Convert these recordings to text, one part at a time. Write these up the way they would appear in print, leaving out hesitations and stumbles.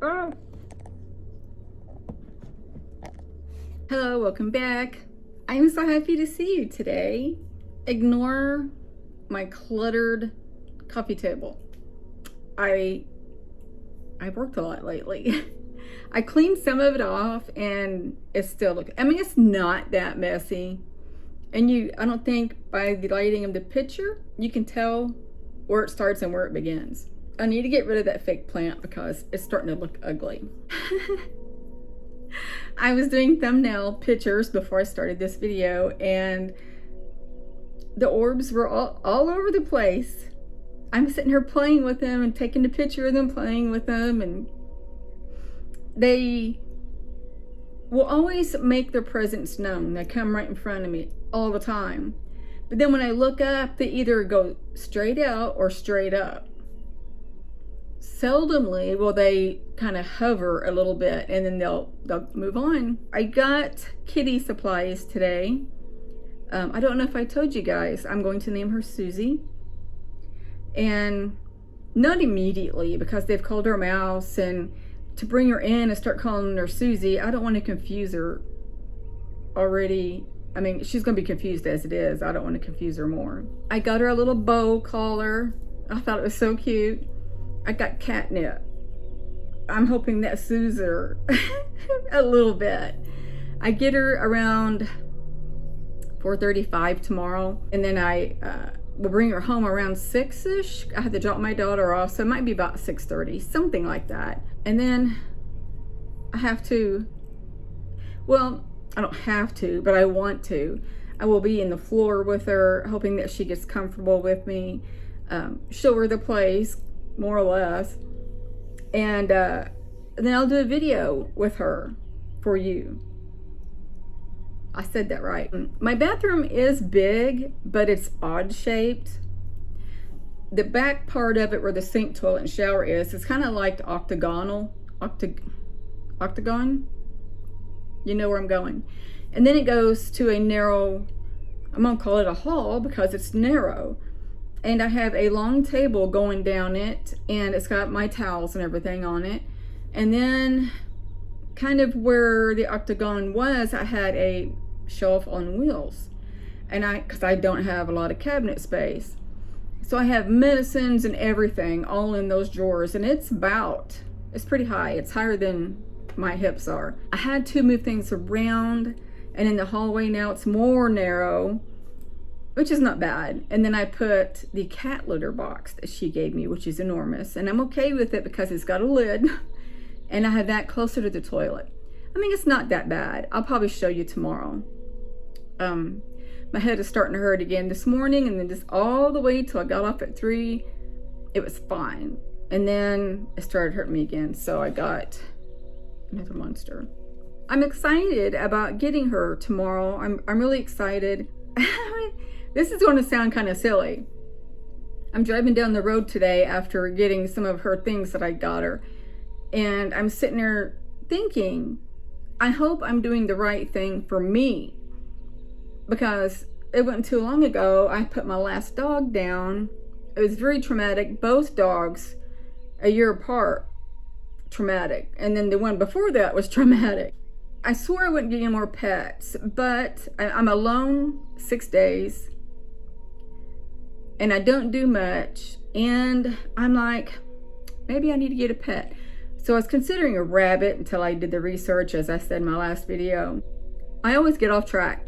Oh. Hello, welcome back. I am so happy to see you today. Ignore my cluttered coffee table. I've worked a lot lately. I cleaned some of it off and it's still it's not that messy. And I don't think by the lighting of the picture, you can tell where it starts and where it begins. I need to get rid of that fake plant because it's starting to look ugly. I was doing thumbnail pictures before I started this video and the orbs were all over the place. I'm sitting here playing with them and taking a picture of them, playing with them, and they will always make their presence known. They come right in front of me all the time. But then when I look up, they either go straight out or straight up. Seldomly will they kind of hover a little bit and then they'll move on. I got kitty supplies today. I don't know if I told you guys, I'm going to name her Suzy. And not immediately because they've called her Mouse, and to bring her in and start calling her Suzy, I don't want to confuse her already. I mean, she's going to be confused as it is. I don't want to confuse her more. I got her a little bow collar. I thought it was so cute. I got catnip. I'm hoping that soothes her a little bit. I get her around 4:35 tomorrow, and then we'll bring her home around 6-ish. I had to drop my daughter off, so it might be about 6:30, something like that. And then I have to, well, I don't have to, but I want to. I will be in the floor with her, hoping that she gets comfortable with me, show her the place, more or less. And then I'll do a video with her for you. I said that right. My bathroom is big, but it's odd shaped. The back part of it where the sink, toilet, and shower is, it's kind of like octagon. You know where I'm going. And then it goes to a narrow, I'm gonna call it a hall because it's narrow. And I have a long table going down it, and it's got my towels and everything on it. And then kind of where the octagon was, I had a shelf on wheels. And because I don't have a lot of cabinet space. So I have medicines and everything all in those drawers, and it's pretty high. It's higher than my hips are. I had to move things around, and in the hallway now it's more narrow, which is not bad. And then I put the cat litter box that she gave me, which is enormous, and I'm okay with it because it's got a lid, and I have that closer to the toilet. I mean, it's not that bad. I'll probably show you tomorrow. My head is starting to hurt again this morning, and then just all the way till I got off at 3, it was fine. And then it started hurting me again, so I got another monster. I'm excited about getting her tomorrow. I'm really excited. This is going to sound kind of silly. I'm driving down the road today after getting some of her things that I got her, and I'm sitting there thinking, I hope I'm doing the right thing for me, because it wasn't too long ago I put my last dog down. It was very traumatic. Both dogs, a year apart, traumatic. And then the one before that was traumatic. I swore I wouldn't get any more pets, but I'm alone 6 days and I don't do much, and I'm like, maybe I need to get a pet. So I was considering a rabbit until I did the research, as I said in my last video. I always get off track.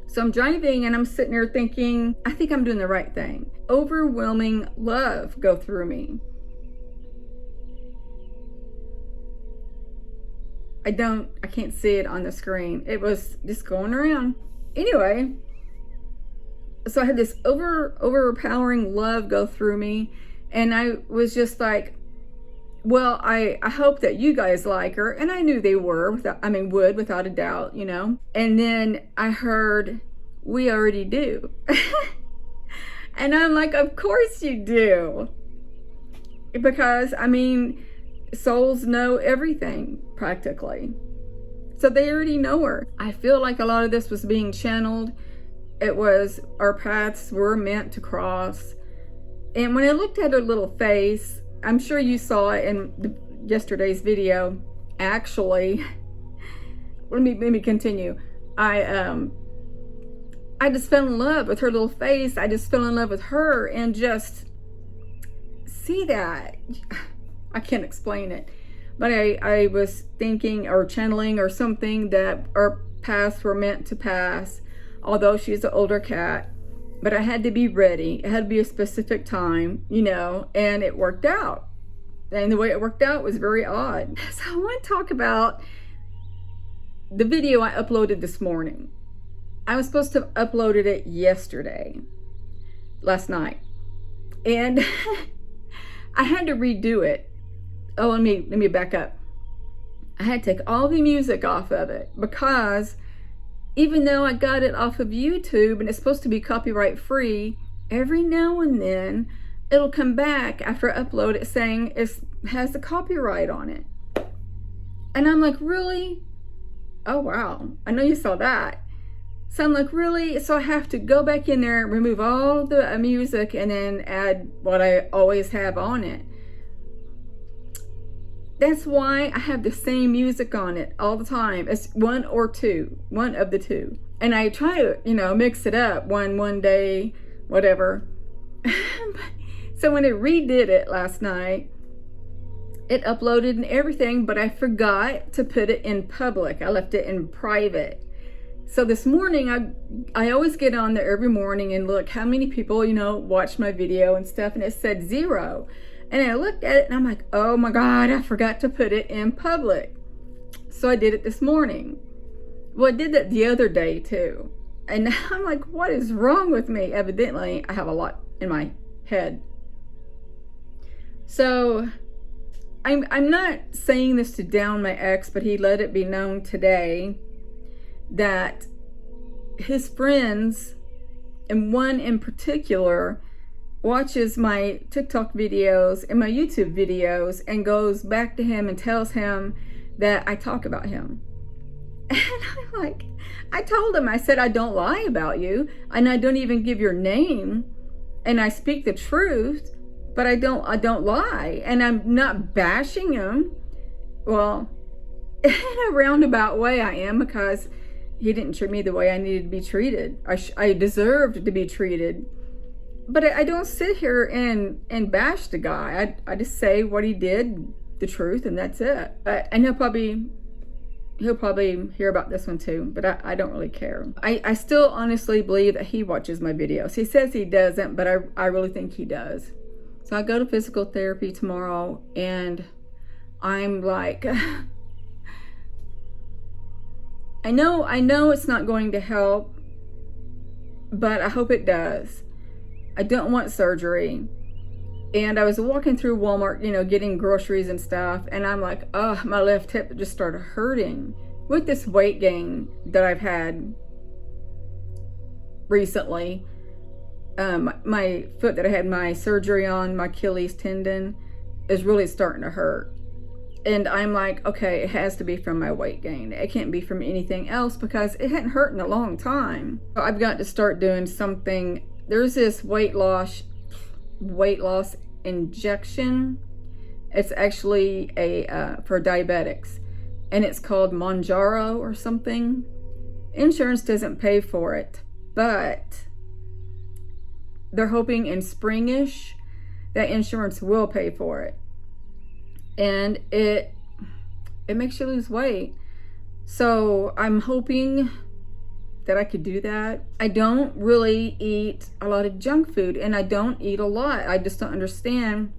So I'm driving and I'm sitting there thinking, I think I'm doing the right thing. Overwhelming love go through me. I can't see it on the screen. It was just going around. Anyway, so I had this overpowering love go through me, and I was just like, well, I hope that you guys like her. And I knew they were, would without a doubt, you know. And then I heard, we already do. And I'm like, of course you do. Because, souls know everything, practically. So they already know her. I feel like a lot of this was being channeled. It was, our paths were meant to cross. And when I looked at her little face, I'm sure you saw it in yesterday's video. Actually, let me continue. I just fell in love with her little face. I just fell in love with her, and just see that. I can't explain it. But I was thinking or channeling or something that our paths were meant to pass, although she's an older cat. But I had to be ready. It had to be a specific time, you know, and it worked out. And the way it worked out was very odd. So I want to talk about the video I uploaded this morning. I was supposed to have uploaded it last night. And I had to redo it. Oh, let me back up. I had to take all the music off of it, because even though I got it off of YouTube and it's supposed to be copyright free, every now and then it'll come back after I upload it saying it has the copyright on it. And I'm like, really? Oh, wow. I know you saw that. So I'm like, really? So I have to go back in there, remove all the music, and then add what I always have on it. That's why I have the same music on it all the time. It's one of the two. And I try to, mix it up one day, whatever. So when I redid it last night, it uploaded and everything, but I forgot to put it in public. I left it in private. So this morning, I always get on there every morning and look how many people, watch my video and stuff, and it said 0. And I looked at it and I'm like, oh my God, I forgot to put it in public. So I did it this morning. Well, I did that the other day too. And I'm like, what is wrong with me? Evidently, I have a lot in my head. So I'm not saying this to down my ex, but he let it be known today that his friends, and one in particular, watches my TikTok videos and my YouTube videos and goes back to him and tells him that I talk about him. And I'm like, I told him, I said, I don't lie about you, and I don't even give your name, and I speak the truth, but I don't lie, and I'm not bashing him. Well, in a roundabout way I am, because he didn't treat me the way I needed to be treated. I deserved to be treated. But I don't sit here and bash the guy. I just say what he did, the truth, and that's it. And he'll probably hear about this one too, but I don't really care. I still honestly believe that he watches my videos. He says he doesn't, but I really think he does. So I go to physical therapy tomorrow, and I'm like, I know it's not going to help, but I hope it does. I don't want surgery. And I was walking through Walmart, getting groceries and stuff, and I'm like, oh, my left hip just started hurting with this weight gain that I've had recently. My foot that I had my surgery on, my Achilles tendon, is really starting to hurt. And I'm like, okay, it has to be from my weight gain. It can't be from anything else, because it hadn't hurt in a long time. So I've got to start doing something. There's this weight loss injection. It's actually for diabetics, and it's called Monjaro or something. Insurance doesn't pay for it, but they're hoping in springish that insurance will pay for it. And it makes you lose weight. So I'm hoping that I could do that. I don't really eat a lot of junk food, and I don't eat a lot. I just don't understand.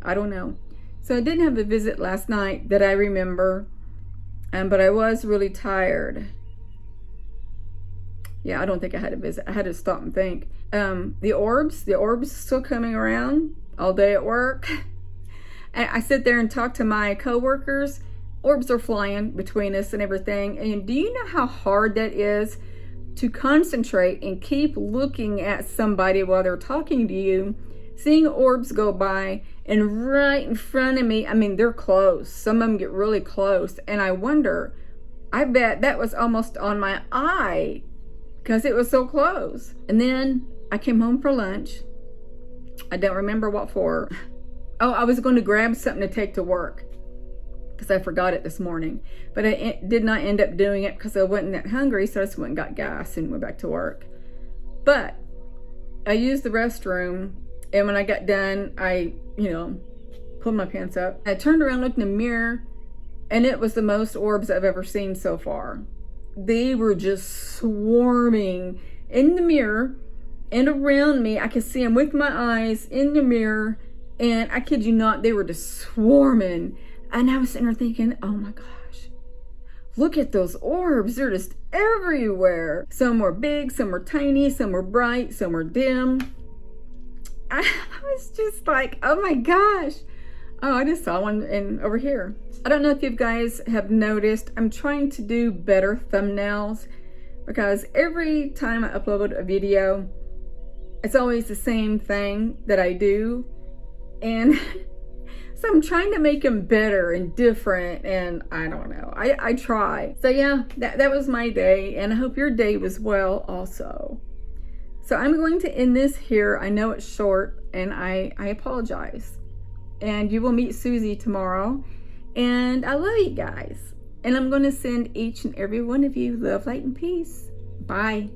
I don't know. So I didn't have a visit last night that I remember, but I was really tired. Yeah, I don't think I had a visit. I had to stop and think. The orbs still coming around all day at work. And I sit there and talk to my coworkers. Orbs are flying between us and everything. And do you know how hard that is to concentrate and keep looking at somebody while they're talking to you, seeing orbs go by, and right in front of me, I mean, they're close. Some of them get really close. And I wonder, I bet that was almost on my eye because it was so close. And then I came home for lunch, I don't remember what for. Oh, I was going to grab something to take to work because I forgot it this morning. But I did not end up doing it because I wasn't that hungry, so I just went and got gas and went back to work. But I used the restroom, and when I got done, I, pulled my pants up. I turned around, looked in the mirror, and it was the most orbs I've ever seen so far. They were just swarming in the mirror and around me. I could see them with my eyes in the mirror, and I kid you not, they were just swarming. And I was sitting there thinking, oh my gosh, look at those orbs. They're just everywhere. Some were big, some were tiny, some were bright, some were dim. I was just like, oh my gosh. Oh, I just saw one over here. I don't know if you guys have noticed, I'm trying to do better thumbnails because every time I upload a video, it's always the same thing that I do. And so I'm trying to make them better and different, and I don't know. I try. So yeah, that was my day, and I hope your day was well also. So I'm going to end this here. I know it's short, and I apologize. And you will meet Suzy tomorrow. And I love you guys. And I'm going to send each and every one of you love, light, and peace. Bye.